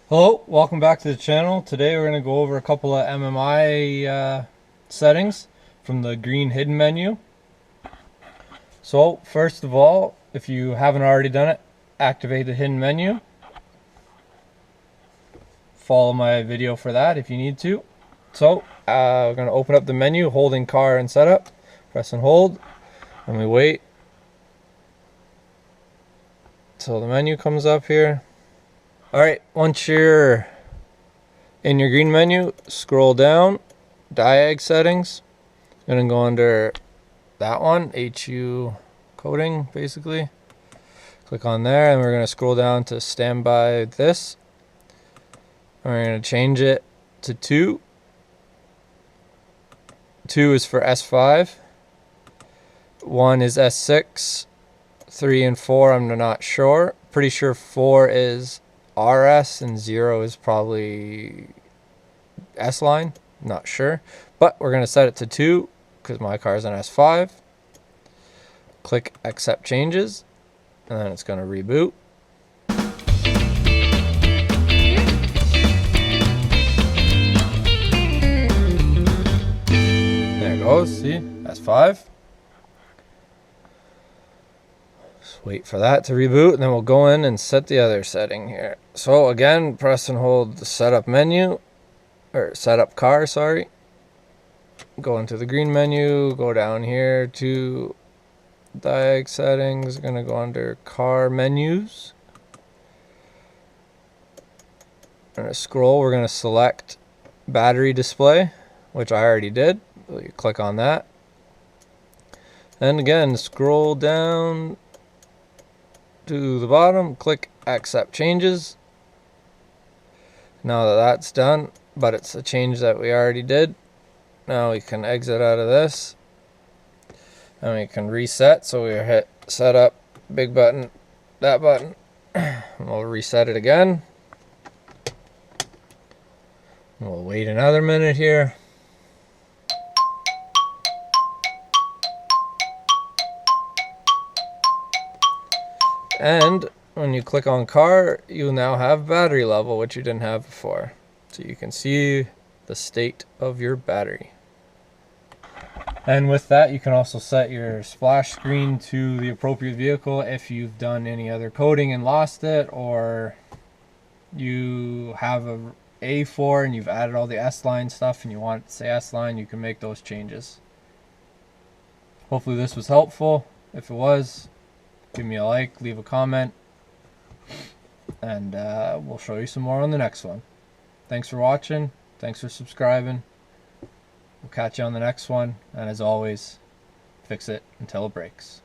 Hello, welcome back to the channel. Today we're going to go over a couple of MMI settings from the green hidden menu. So first of all, if you haven't already done it, activate the hidden menu. Follow my video for that if you need to. So we're going to open up the menu, holding car and setup. Press and hold, and we wait till the menu comes up here. Alright, once you're in your green menu, scroll down, diag settings. I'm going to go under that one, HU coding basically. Click on there and we're going to scroll down to standby this. And we're going to change it to 2. 2 is for S5. 1 is S6. 3 and 4 I'm not sure. Pretty sure 4 is RS and 0 is probably S line, not sure, but we're going to set it to 2 because my car is an S5. Click accept changes and then it's going to reboot. There it goes, see, S5. Wait for that to reboot, and then we'll go in and set the other setting here. So again, press and hold the setup menu, or setup car, sorry. Go into the green menu, go down here to diag settings. We're gonna go under car menus. We're gonna scroll, we're gonna select battery display, which I already did. So you click on that. And again, scroll down to the bottom, click accept changes. Now that that's done, but it's a change that we already did, now we can exit out of this and we can reset. So we hit setup, big button, that button, and we'll reset it again. We'll wait another minute here. And when you click on car, you now have battery level, which you didn't have before. So you can see the state of your battery. And with that, you can also set your splash screen to the appropriate vehicle if you've done any other coding and lost it, or you have a A4 and you've added all the S-line stuff and you want it to say S-line, you can make those changes. Hopefully this was helpful. If it was, give me a like, leave a comment, and we'll show you some more on the next one. Thanks for watching. Thanks for subscribing. We'll catch you on the next one. And as always, fix it until it breaks.